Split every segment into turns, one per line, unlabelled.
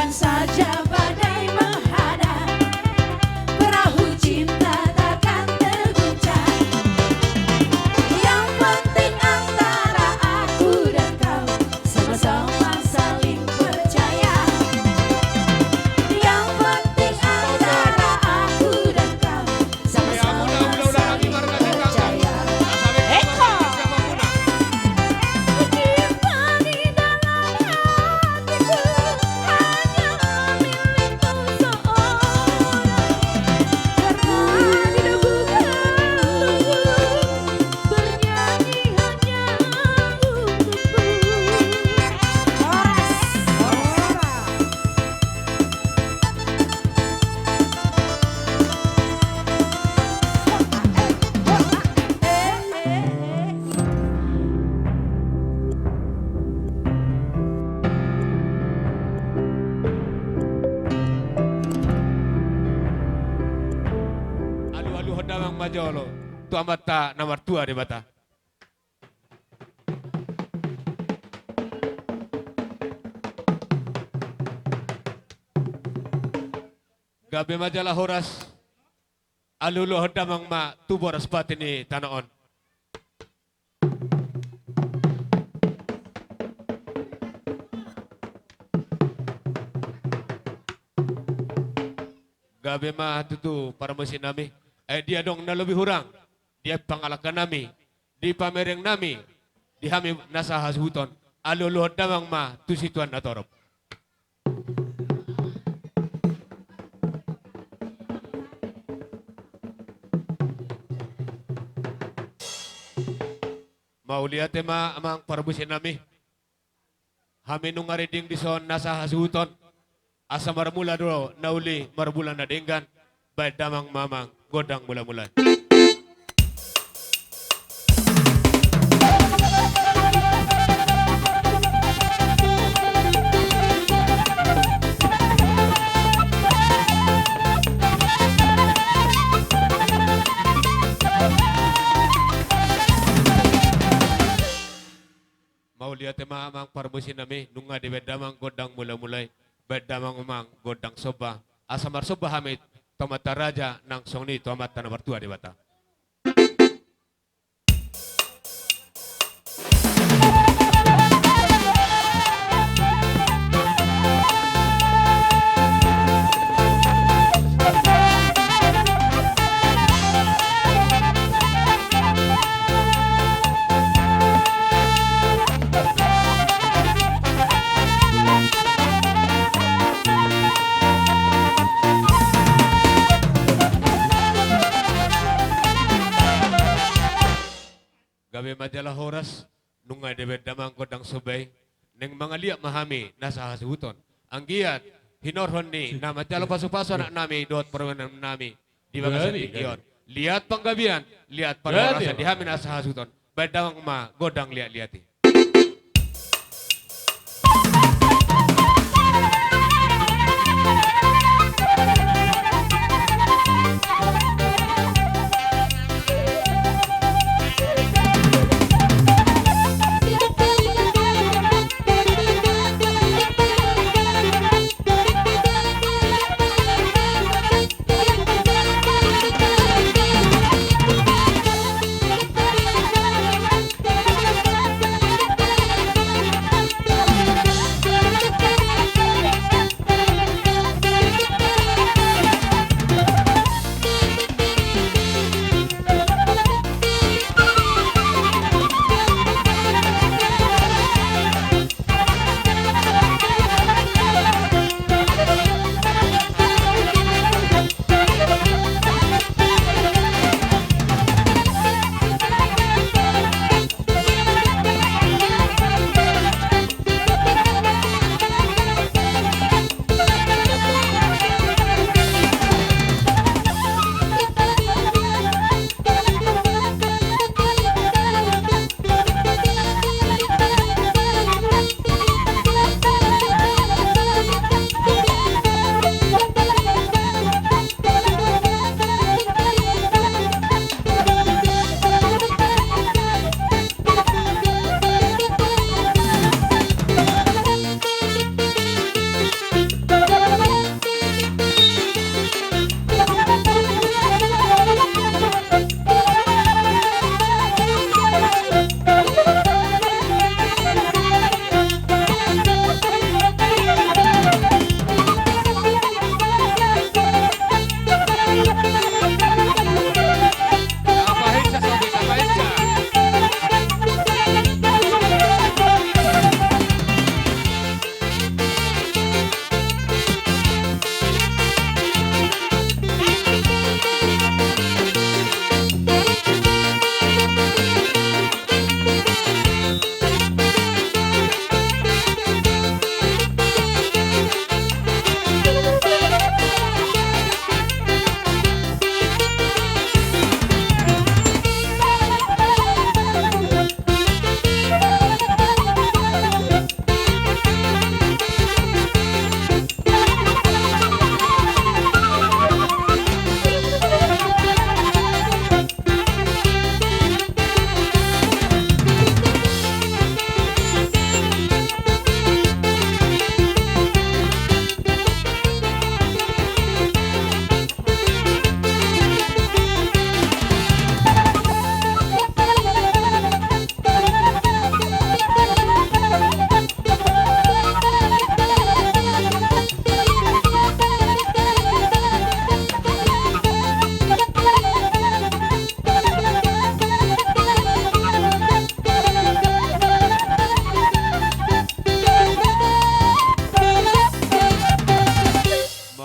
Biarkan saja badai menghadap, perahu cinta takkan terguncang. Yang penting antara aku dan kau sama-sama saling percaya. Yang penting antara aku dan kau sama-sama saling percaya. Eko! Cinta di dalam hatiku hanya milikmu seorang. Karena hidupku bernyanyi hanya untukmu.
Alu-alu hodamang majolo. Tu amata nomor 2 di bata. Gabe majalah horas. Alulu hodamang ma tu boras batini tanaon. Gabe ma tutu para mesin nami. Dia dong na lebih hurang. Dia pangalakan nami. Di pamereng nami. Di hami nasa hasbuton. Alulu damang ma tu situan na torop. Mau lihat ma amang para mesin nami. Hami nung ngariding di son nasa hasbuton. Asa marmula dulu nauli marbulan na denggan. Baik damang mamang godang mula-mula. Mau lihat amang parbusin nami nunga di bedamang godang mula-mulai. Bedamang umang godang soba. Asa marsoba hamid tomata raja nang songni tomata nomor 2 di bata. Gabi majalah horas, nunga debet damang kodang subay, neng mga liyak mahami nasa hasuton. Ang giyat, hinorhon ni na majalah paso-paso anak nami, doot perwenang nami, di bagasan iyon. Lihat panggabian, lihat parwarasan di hami nasa hasuton. Baik damang ma, godang lihat-lihati.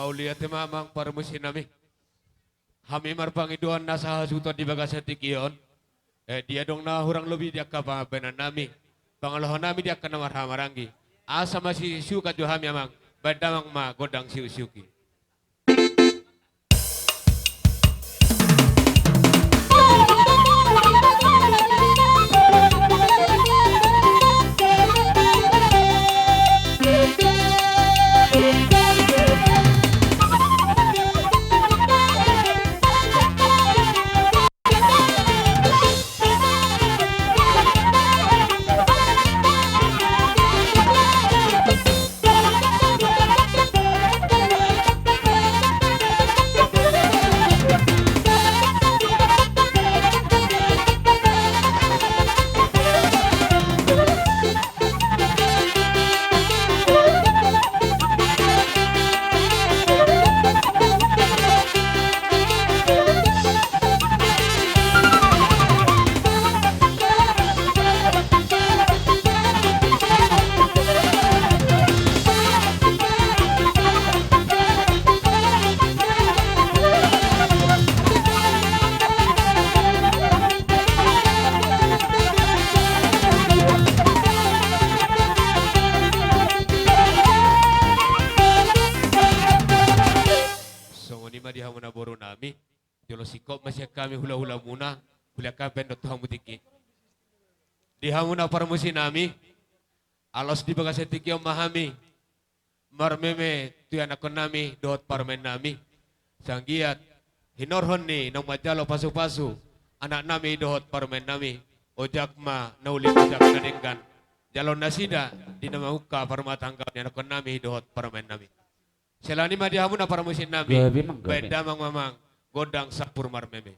uliat mamang parmusin nami. Hami marpangiduan nasa hasuton di bagasa tikion. Dia dong na hurang lebih dia ka pangabenan nami. Pangalohon nami dia kana marhamaranggi. Asa masih suka jo hami amang. Badamang ma godang siu-siuki. Nami, jolo sikop masih kami hula-hula muna, hula kapen do tuhan mutiki. Di hamuna parmusi nami, alos di bagasi tiki memahami, marmeme tu anak nami dot parmen nami, sanggiat hinorhon ni nang majalo pasu-pasu, anak nami dot parmen nami, ojak ma nauli ojak kadenggan, jalon nasida di nama uka parmatangga anak nami dot parmen nami. Selani madi hamuna parmusi nami, beda mamang godang sapur marmeme.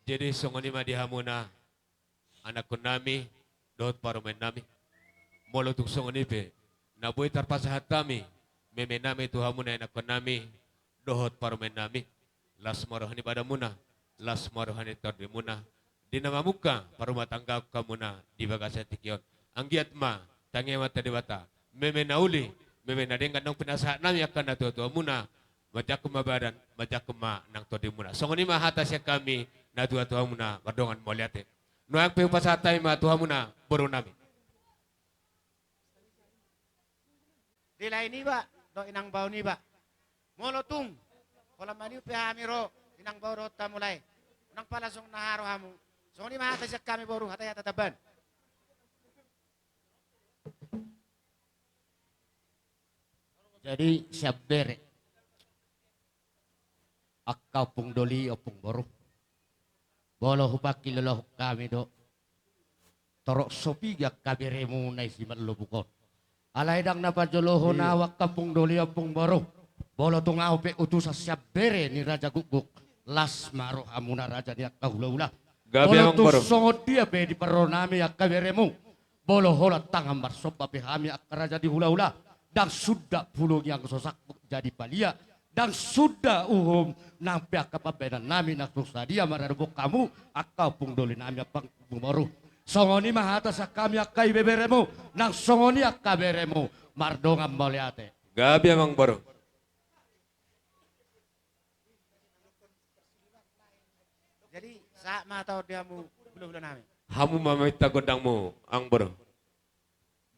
Jadi songoni madi hamuna anak nami dot parumen nami molo tuk songoni pe naboy tarpasahat kami meme nami tu hamuna anak nami dohot parumen nami las marohani pada muna las marohani tardi muna di nama muka parumah tangga kamuna di bagasa tikion anggiat ma tangi mata dewata meme nauli meme nadengkan nong penasahat nami akan natu muna majakum badan majakum nang todi muna songoni ma hatasya kami na tua muna bardongan moliate Noang piu pasatay ma Tuhan muna boro nami.
Dilay ni ba? Do inang baw ni ba? Molotung. Wala maniw pihamiro. Inang baw rota mulay. Nang palasong naharo hamo. So ni mahatay siya kami boro hatay tataban.
Jadi siap bere. Akau pung doli o pung boro. Bolo hupaki leloh kami do. Torok sopiga kabiremu na si malubukon. Alay dang napajoloho na awak kapung doli o pung boro. Bolo tunga pe utusa siap bere ni Raja Guguk. Las maro hamuna raja ni akahula-hula.
Gabi ang
Bolo
boro.
tu songot dia pe di peronami akabiremu. Bolo holat tangan barsopa pe hami akaraja di hula-hula. Dan sudah pulung yang sosak jadi palia. Dan sudah nang pihak kapabenan nami nak dia mararubuk kamu akau pung doli nami apang bumoru. Songoni mahata sa kami akai beberemu nang songoni akaberemu mardongam moliate.
Gabi ang boro.
Jadi sa mataw dia mo bulo-bulo namin.
Hamu mamita godang mo ang boro.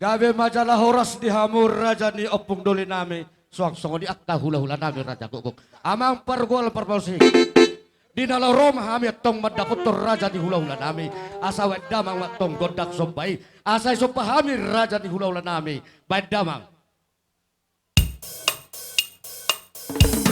Gabe majalah horas di hamur raja ni opung doli nami. Suang songoni akka hula-hula nami raja guguk. Amang pargol parpolsi. Di nalarom hami tong madakotor raja di hula-hula nami. Asa wedamang matong godak sobai. Asa sopahami raja di hula-hula nami. Baik damang.
Thank you.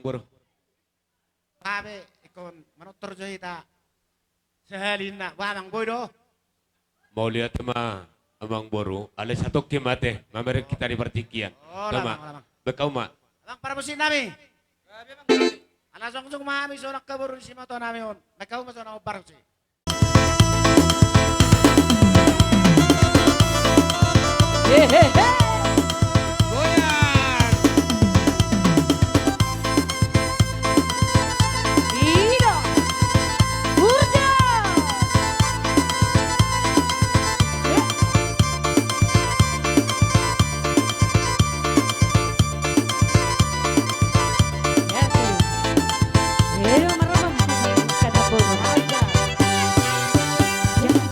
buru.
Kami ikon manutor jo ita. Sehalin na wamang boy do.
Mau lihat ma amang buru, alis satu kimate, mamerek kita di pertikian.
Oh,
Tama,
lamang.
bekau ma.
Abang para musin nami. Alasong sung mami sorak kabur si mato nami on. Nakau maso na upar si.
Hehehe.
Goyang!
Ida. Urda.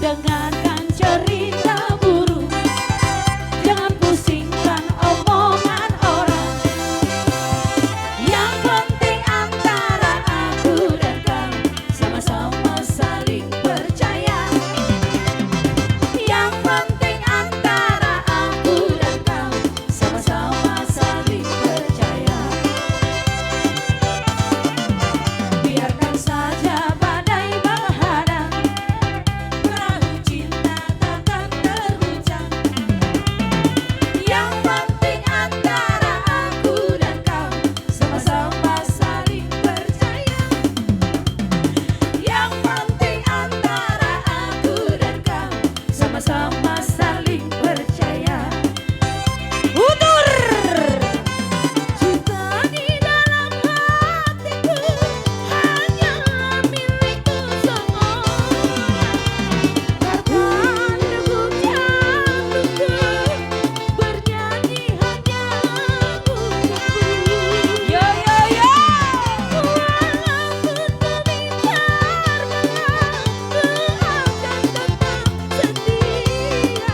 Dengarkan cerita burung, jangan pusingkan omongan orang. Yang penting antara aku dan kau sama-sama saling percaya. Yang penting antara aku dan kau sama-sama saling percaya. Biarkan saja badai menghadang, perahu cinta takkan terguncang. Yang penting antara aku dan kau sama-sama saling percaya. Yang penting antara aku dan kau sama-sama saling percaya. Utur! Cinta di dalam hatiku hanya milikku seorang. Karena degup jantungku bernyanyi hanya untukku. Yo yo yo. Walaupun sebentar aku akan tetap setia.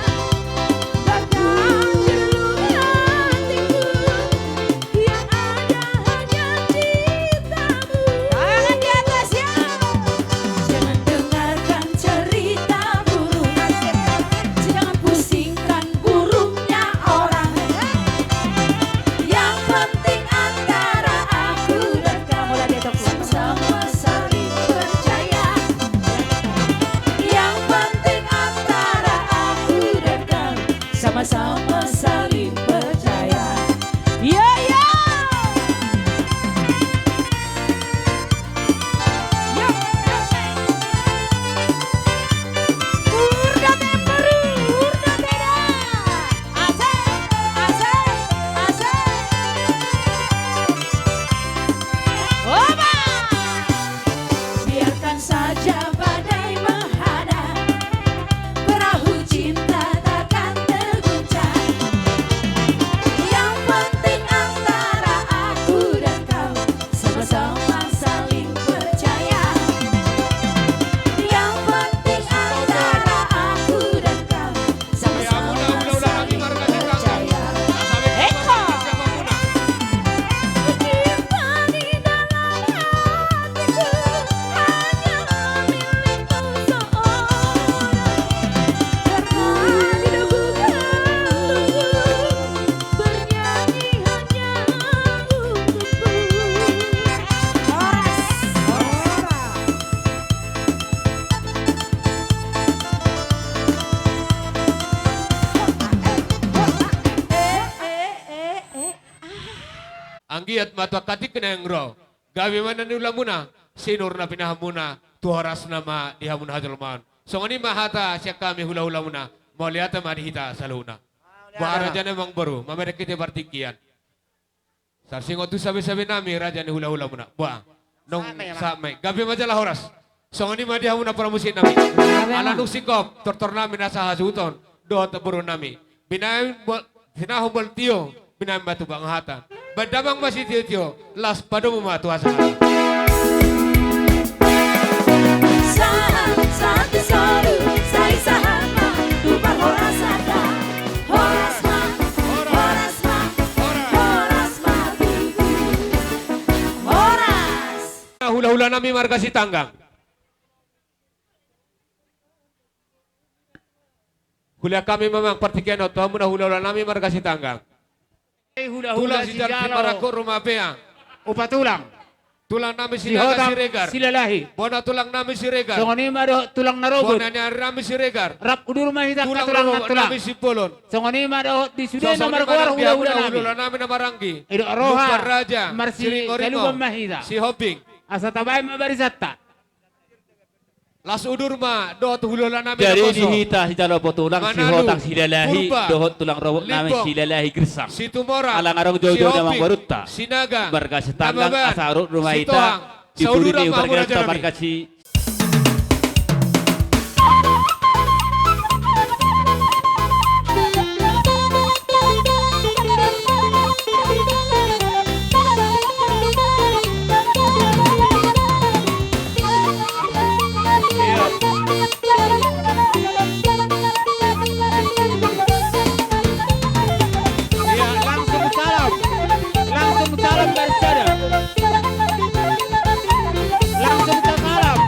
Bahkan di lubuk hatiku yang ada hanya cintamu. Tangan di atas ya. Jangan dengarkan cerita burung, jangan pusingkan burungnya orang. Yang penting antara aku dan kamu sama-sama saling percaya. Yang penting antara aku dan kamu sama-sama saling percaya. Yo yo. Yo yo. Urda temperu, urda teda. Asik, asik, asik. Oba. Biarkan saja badai menghadang, perahu cinta takkan terguncang. Yang penting antara aku dan kau sama-sama saling percaya. Yang penting antara aku dan kau sama-sama saling percaya. Eko. Cinta di dalam hatiku hanya milikku seorang. Karena di lubuk hatiku bernyanyi hanya untukku. Horas.
Anggiat matwa katik kena yang ro. Gawi mana nula muna, sinur na pinahamuna, tuharas nama dihamun hajalman. So ngani mahata siya kami hula-hula muna, mau lihat ma dihita sa luna. Ba raja na mang baru, mamerek kita partikian. Sarsingo tu sabi-sabi nami raja ni hula-hula muna. Ba, nong samay. Gabi majalah horas. So ngani ma dihamuna pramusin nami. Ala nung sikop, tortor nami nasa hasuton, doon taburo nami. Binahong baltiyo, binahong batu bang hatan. Badamang masih tiyo-tiyo, las padu mematuasa.
Saat satu soru, saya sahama, tumpah horas ada, horas ma, horas ma, horas ma, horas.
Hula-hula nami marga si tanggang. Hula kami memang partikian atau muna hula-hula nami marga si tanggang.
Hula-hula
Tulang si Jarti Marako rumah pea.
upa tulang.
Tulang nami
Si
sinaga
Hotang
si Regar.
Silalahi.
Bona tulang nami si Regar.
Songoni mado tulang narobot.
Bona nyari nami si Regar.
Rap udur mahita
Tulang
tulang
robot
tulang.
nami si Polon.
Songoni mado di sudah
Sosok
nomor
di mana
kuar
biar
udah
udah
nami.
nami na Maranggi.
Ido roha
Lupa Raja.
marsi
Siringo-ringo.
galuban mahita.
Si Hoping.
Asa tabay mabarisata.
Las udur ma dot hulula nami
Jadi
na koso.
dihita si Jalo Potulang si
Manalu,
Hotang Silalahi
Purba,
dohot tulang robot namin
Limbong,
Silalahi Gersang.
Si Tumora.
Alang arong
si
jojo
Hoping,
namang barutta.
Si Naga.
Marga si Tandang
Namaban,
asarut rumah
si
ita.
Tohang.
Dipuri
Saudara
di
Mahmud
ubarganta
Raja
marga si
Ya, langsung salam. Langsung salam bersada. Langsung salam.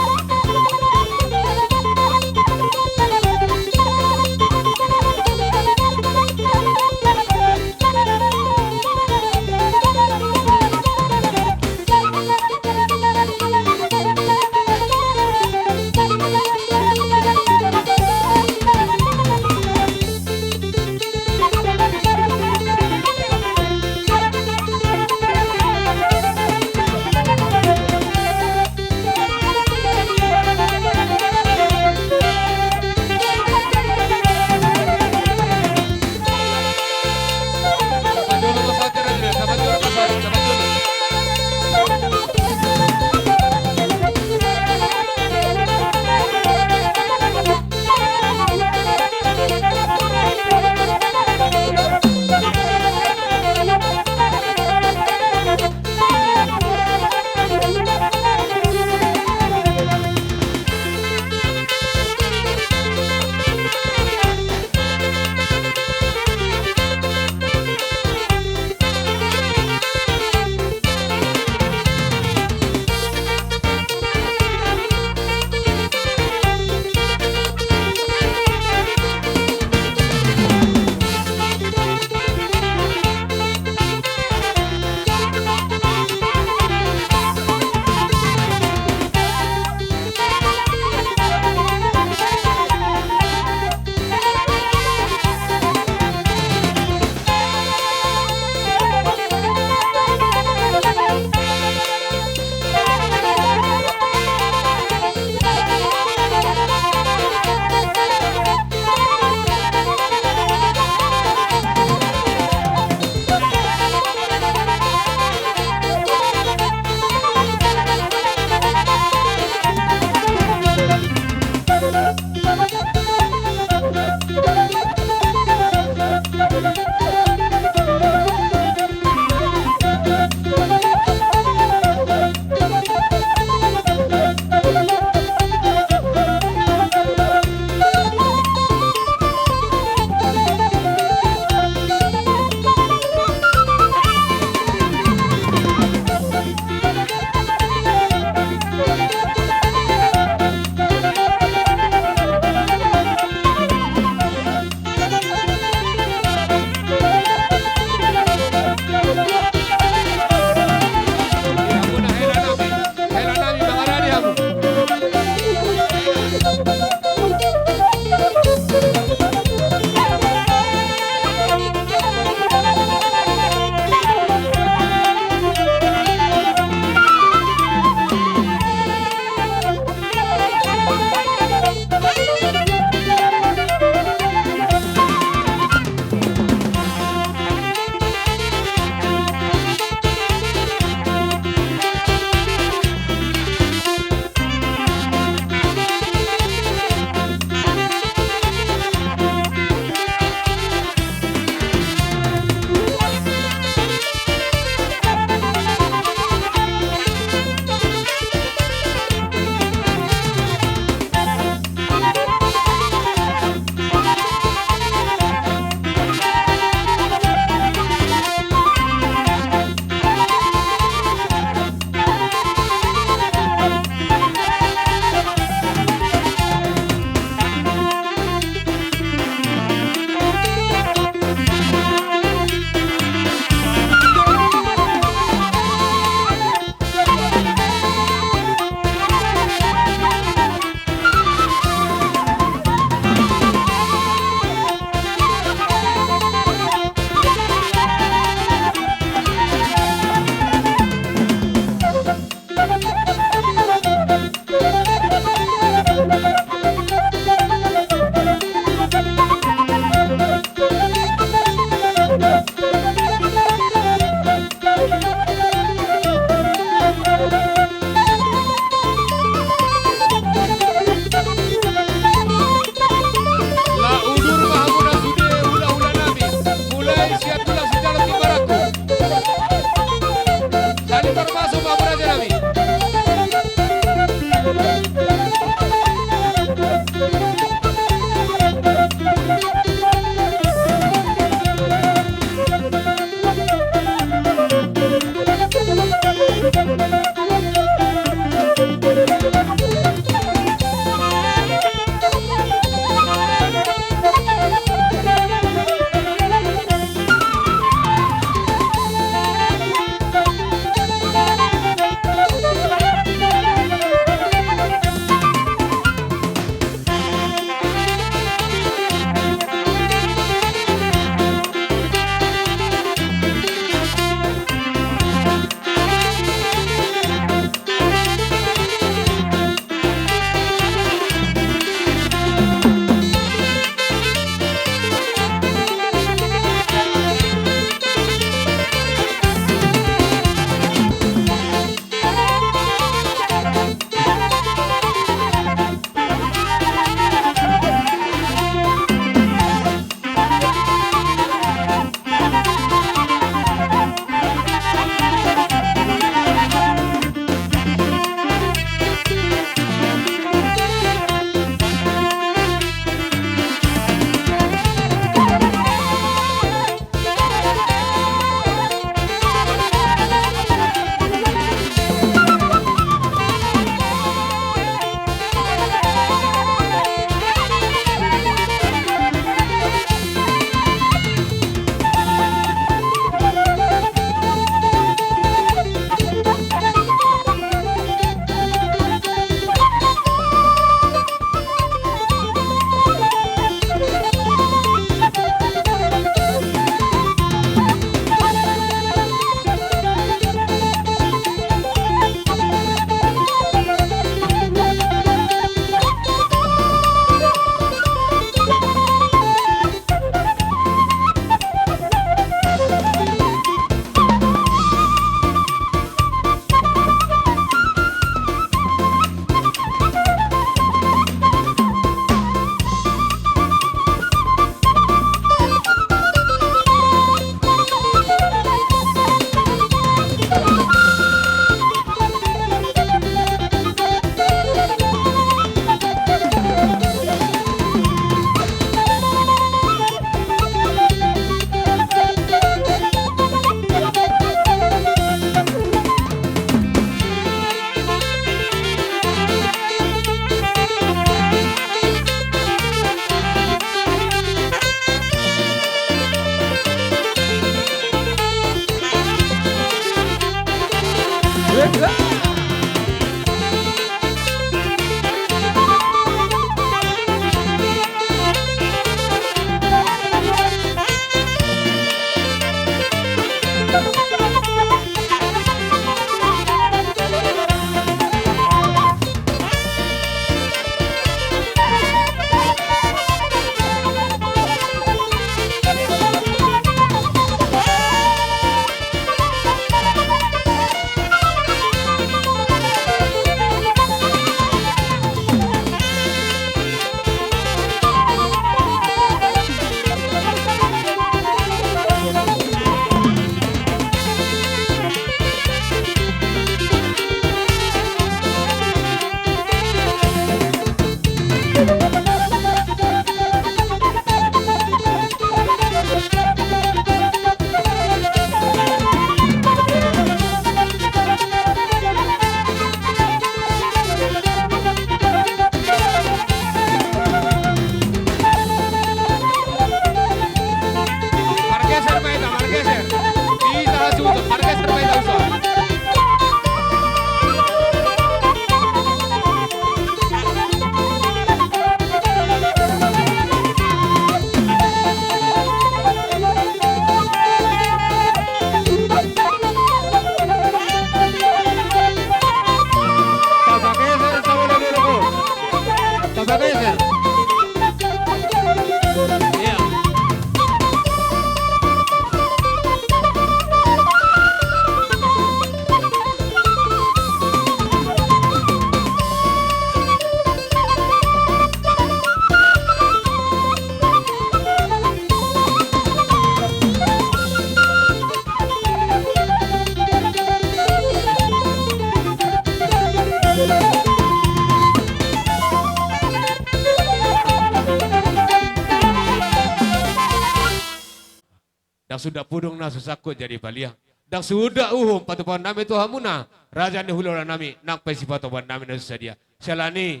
Dan sudah pudung na susakko jadi balia. Dan sudah patupan nami tu hamuna. Raja ni hulura nami nak pesi patupan nami na susadia. Selani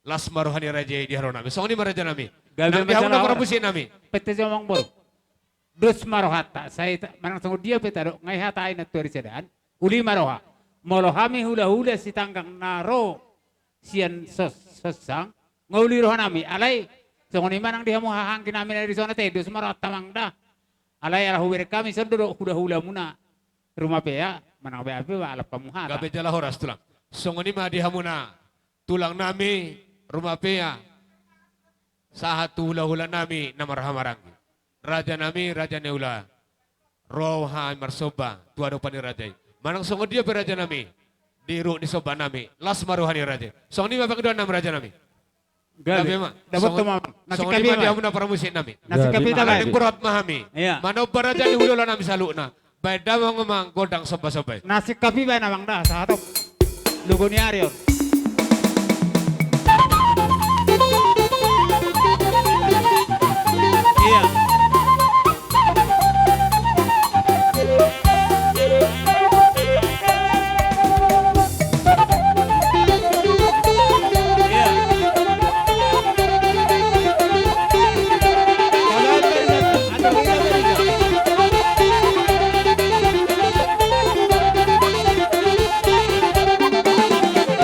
las maruhani raja di haro nami. Song ni maraja nami. Nang di hamuna para busi nami.
Pete jomong bol. Dus marohata. Saya manang tunggu dia petaro ngai hata ina tuari sedaan. Uli maroha. Molohami hula-hula si tanggang naro sian sesang. Ngauli roha nami. Alay. Song ni manang dia mau hahangkin nami dari zona te. Dus marota mangda. Alay ala huwer kami sendoro hula-hula muna. Rumah pea. Manang pea pea alap kamuhata.
Gabe jala horas tulang. Song ni ma di hamuna. Tulang nami rumah pea. Sahat hula-hula nami namarhamarang. Raja nami, raja neula. Roha marsoba, tuado pani raja. Manang songo dia beraja nami. Diru di soba nami. Las maruhani raja. Song ni mabang dua nam raja nami.
Gabe. Dapat tumam. Nasi
Song
kapi
ni dia
ba?
muna para musim nami.
Nasi kapi
Alang
ba?
yang berat mahami.
Iya.
Mano baraja di hulu nami saluna. Beda ngomong godang soba-soba.
Nasi kapi ba namang dah satu. Lugo ni Aryo. Iya. Iya.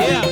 Iya.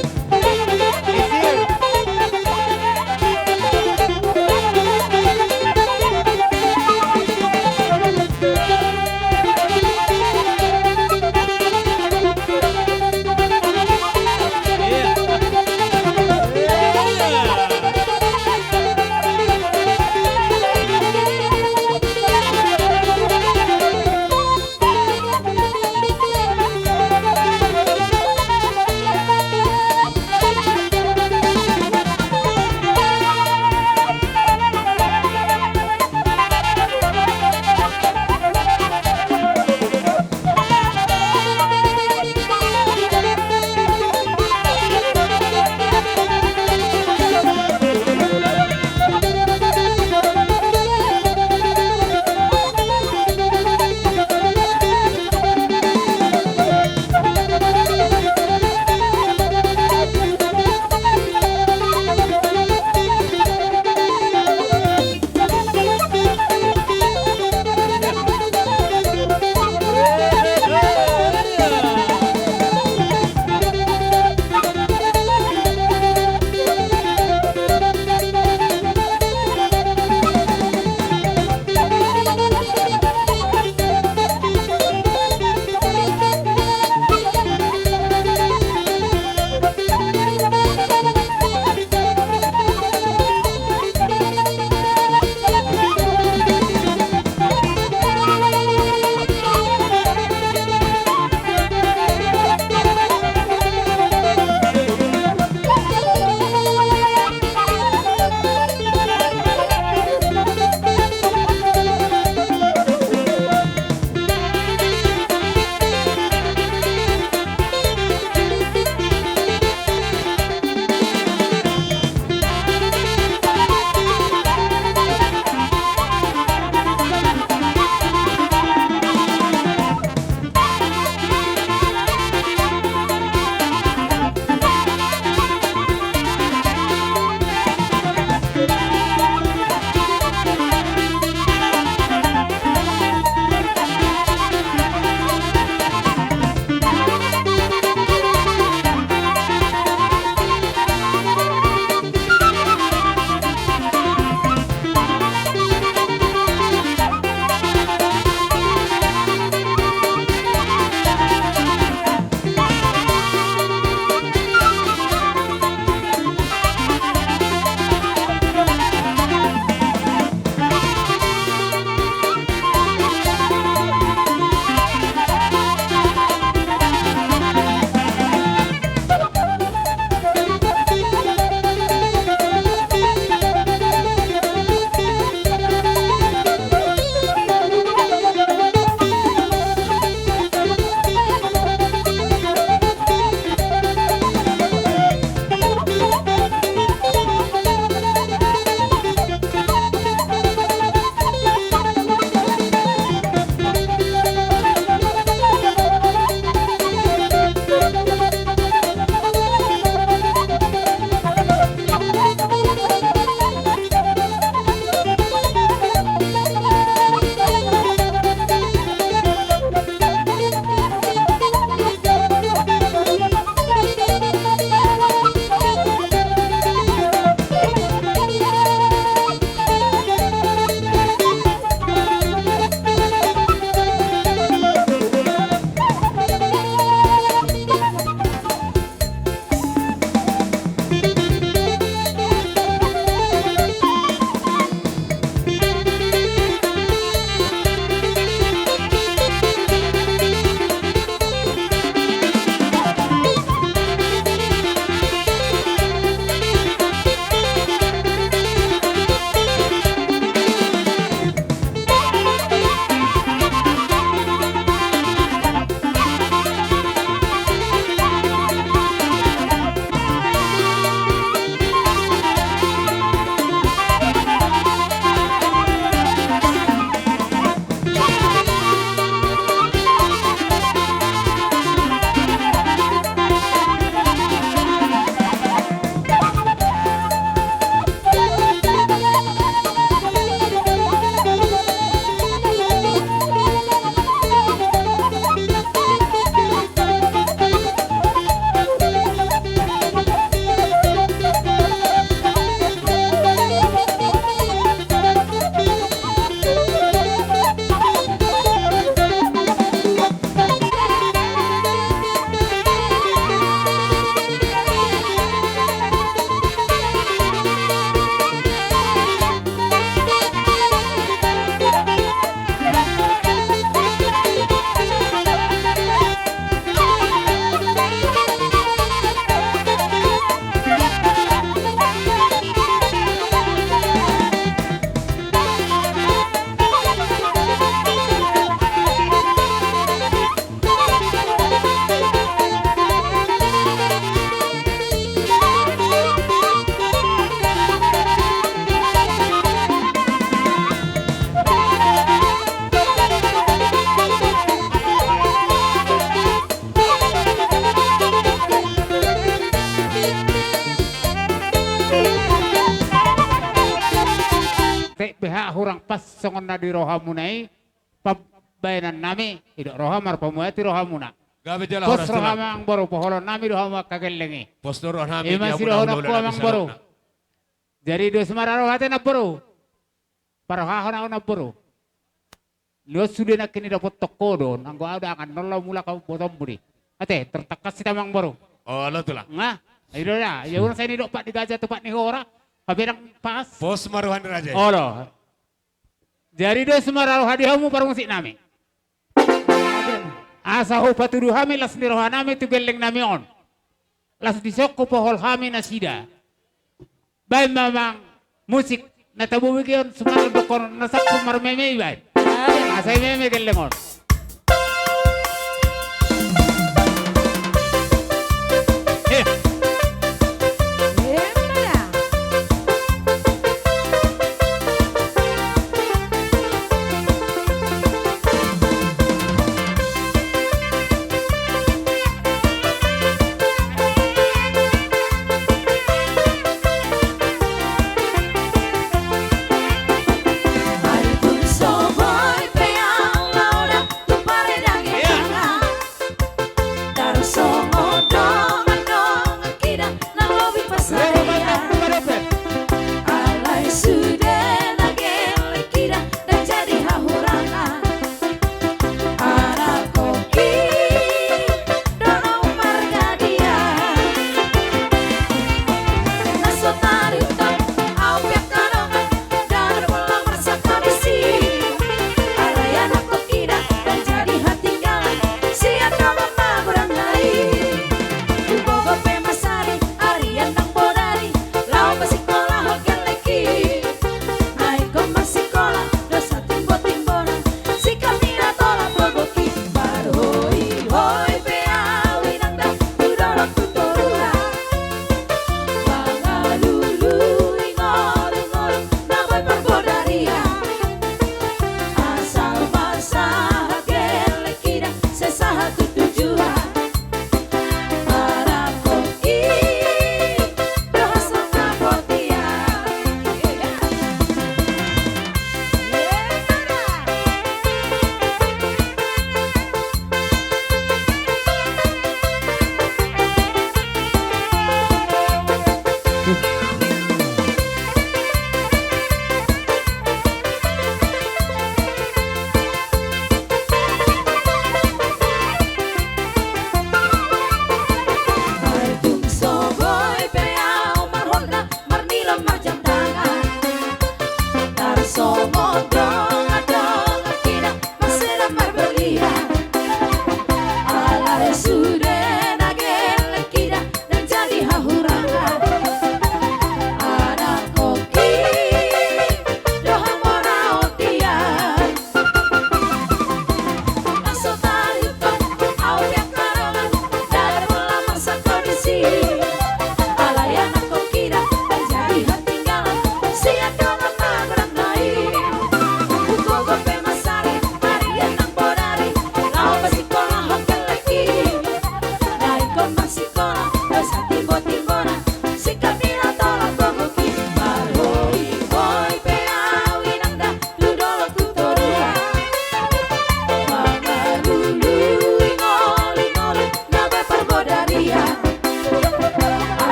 pas songon na di rohamunai pabayanan nami idok rohamar pamuati rohamuna.
Gabe jala
Pos
horas tulang.
rohamang boro poholon nami rohama kagelengi.
Pos nurun hami
Ima
dia
si
pun
rohona
dahulu
ku
nabi
amang boro.
sarana.
Jadi do semara rohate na boro. Parohahon ako na boro. Lo sudah nak kini dapat toko don, anggo ada akan nolong mula kau botol budi. Ate tertekas si tamang boro.
Oh lo tulang.
Nga, ayo dah. Ya orang saya ni dok pak di gajah tu pak ni ora. Kabirang pas.
Pos maruhan raja.
Olo. Jadi do semara rohadiamu parung si nami. Asa ho patudu hami las ni rohanami tu geleng nami on. Las disoko pohol hami nasida. Baik memang musik natabu bikion semara dokon nasak kumar meme ibai. Asa meme geleng on.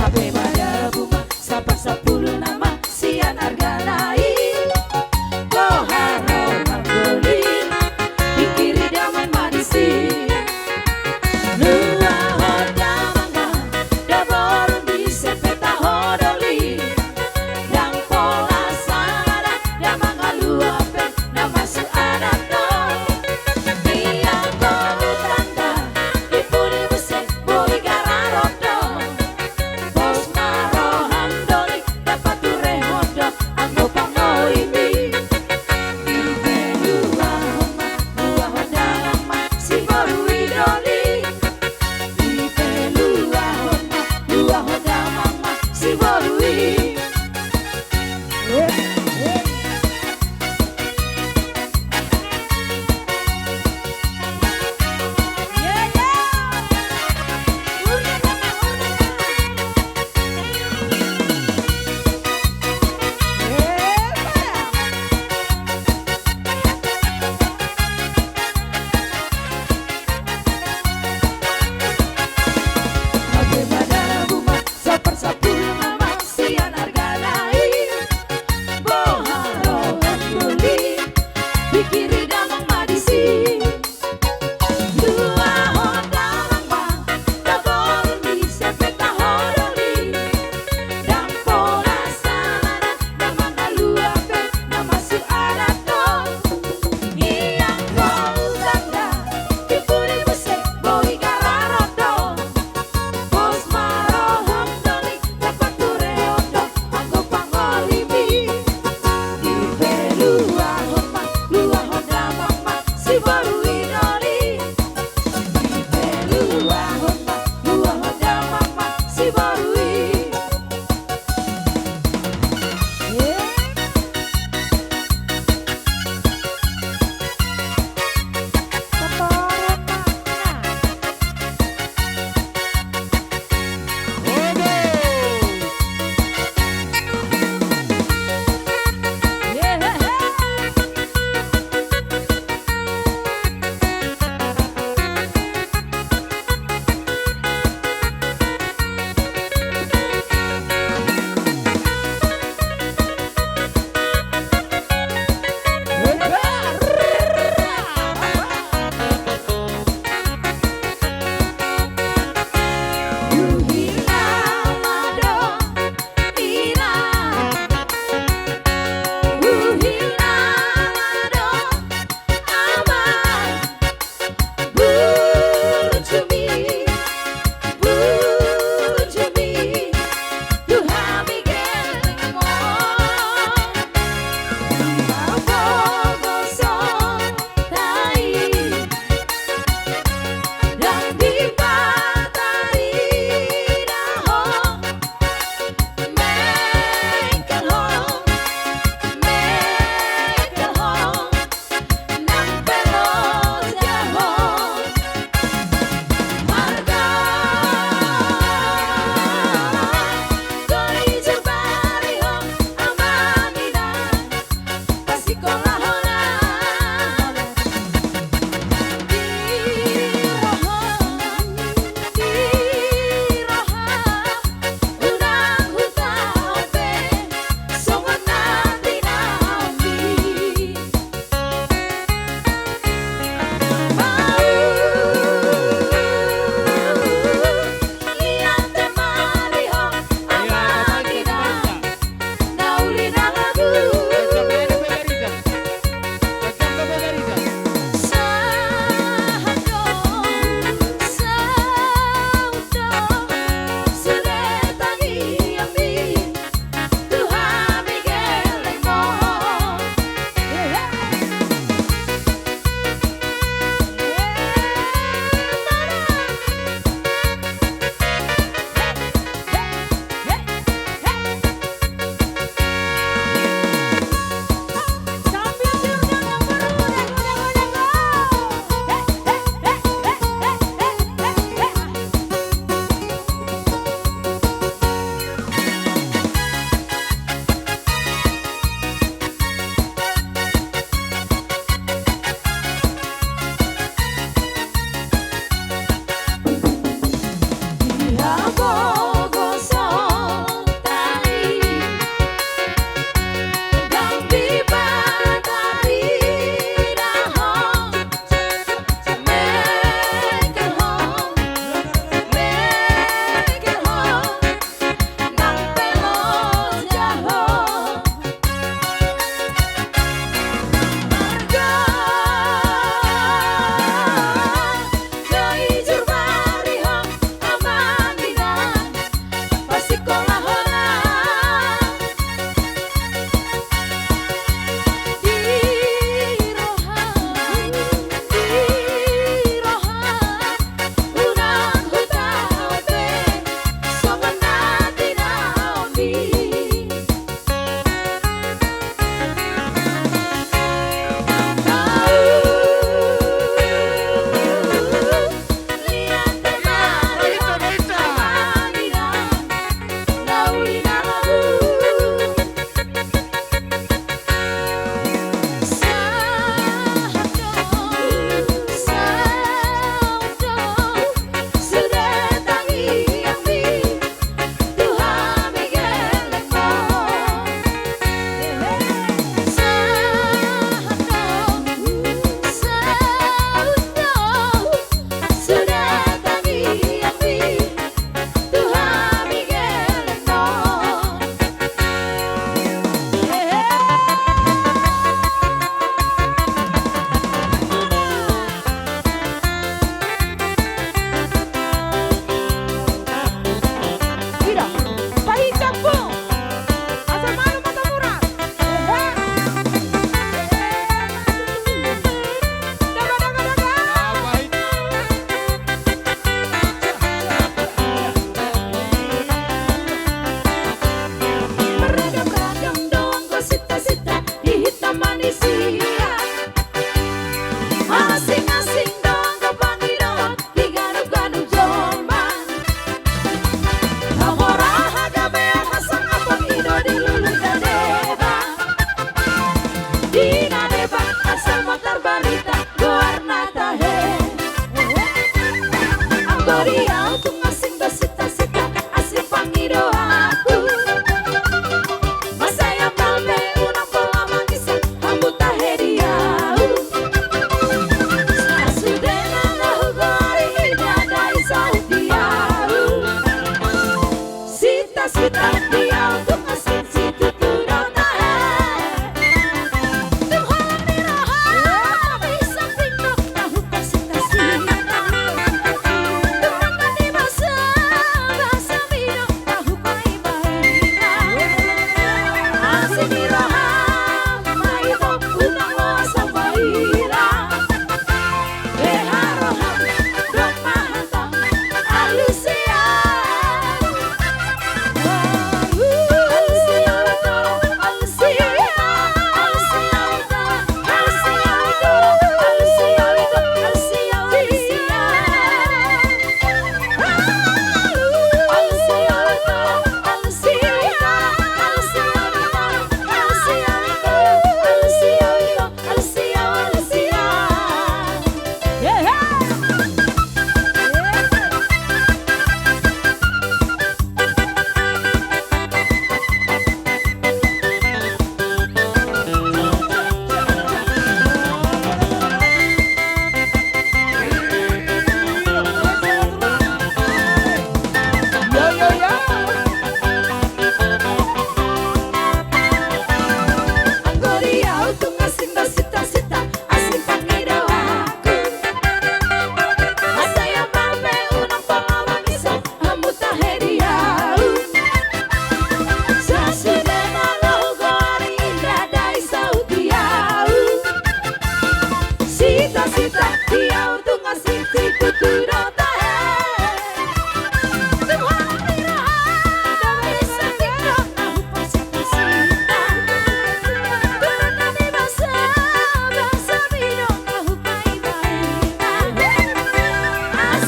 Ave Maria Buma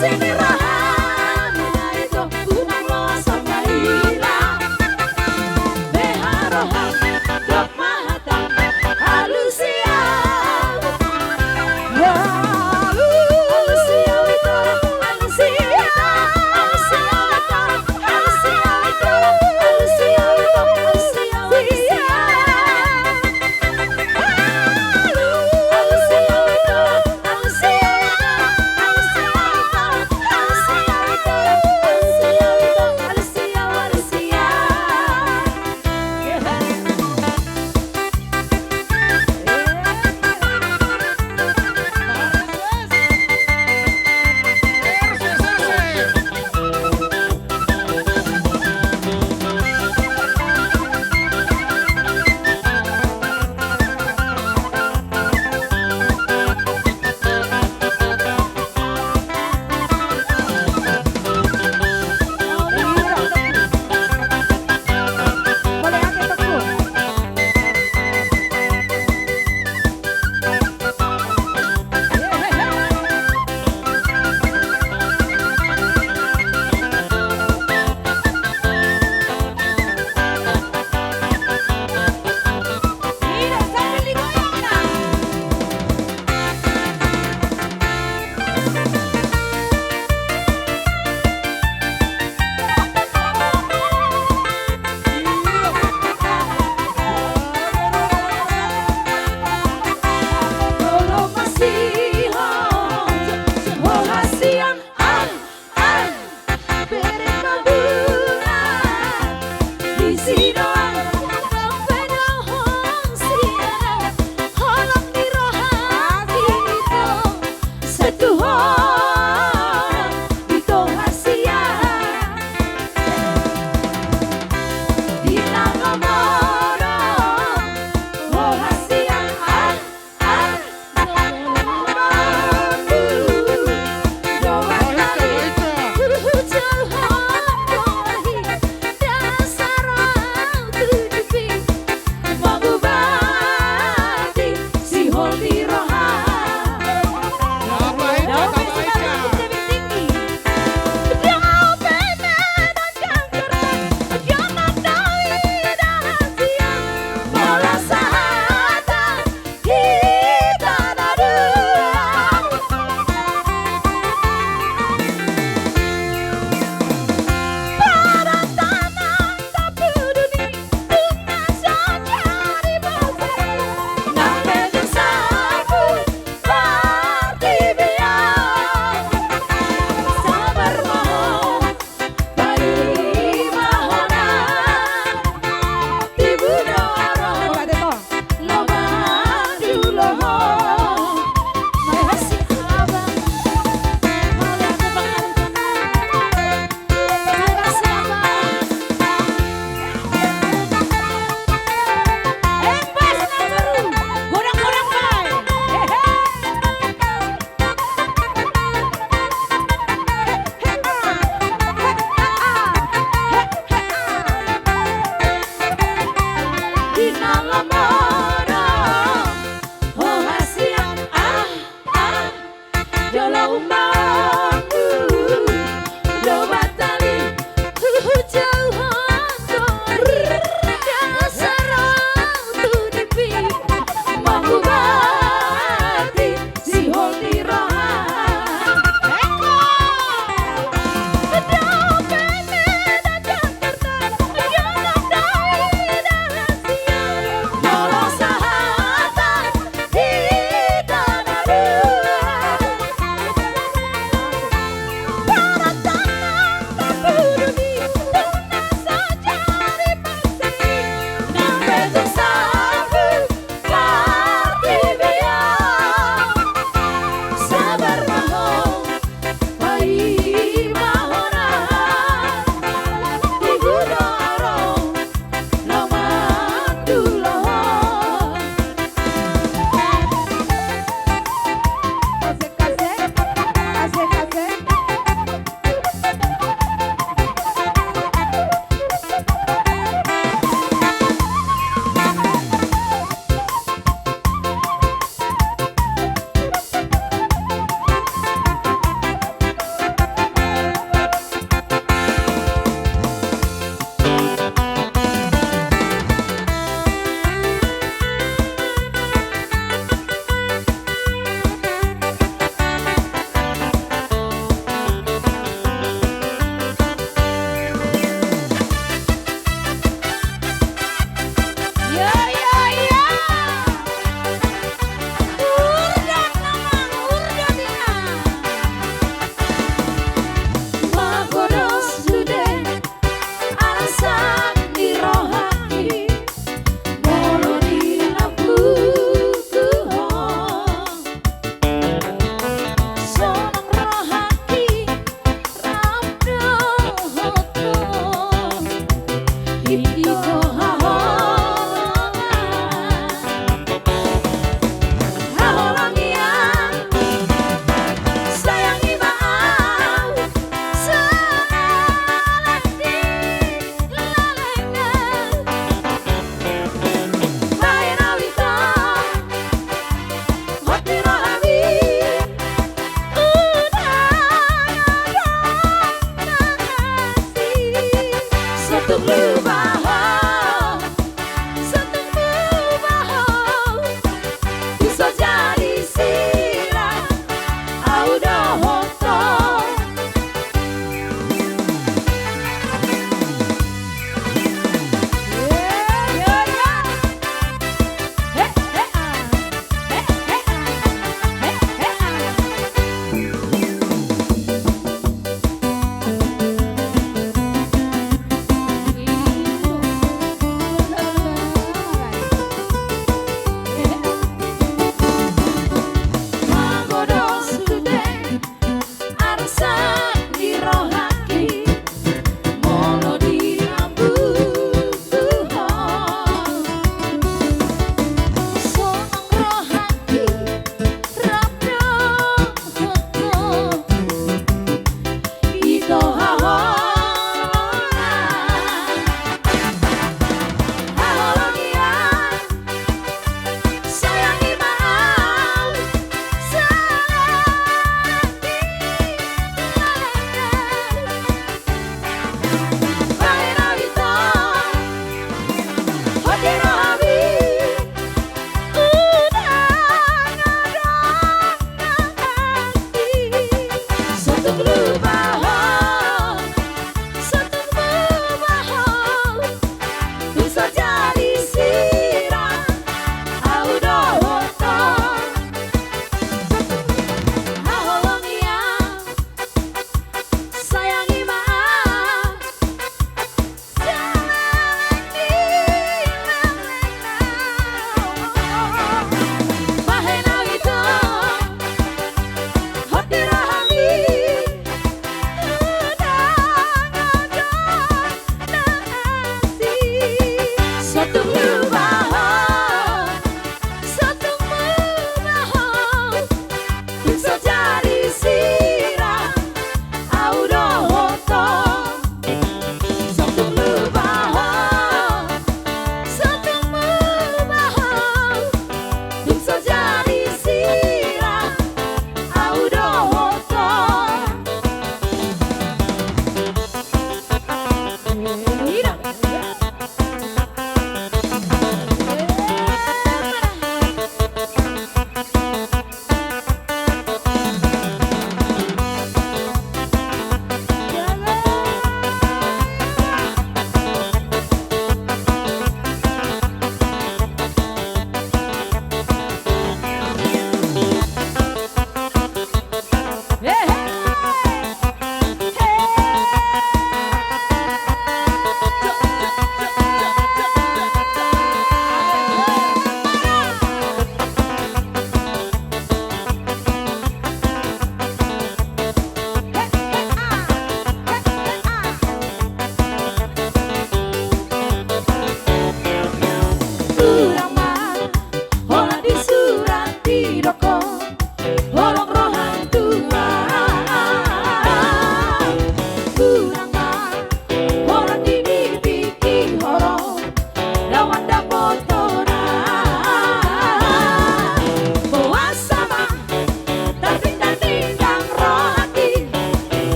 sini rahami na ito unang roa sa mahila beharohan dok mahatang halusiyaw halusiyaw ito halusiyaw halusiyaw ito halusiyaw ito halusiyaw ito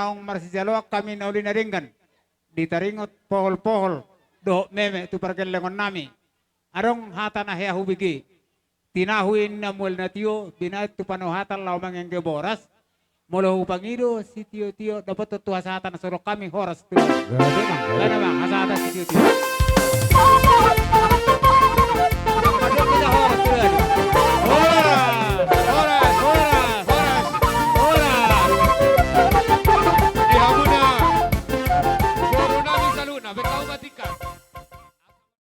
naong marsijaloak kami na uli na ringgan. Ditaringot pohol-pohol, do meme tu pergelengon nami. Arong hata na hea hubigi. Tinahuin na muel na tiyo, binait tu panuhatan laumang yang geboras. Molo hupangido si tiyo-tiyo dapat tutuhasatan na surok kami horas tu. Gana bang, hasata si tiyo-tiyo.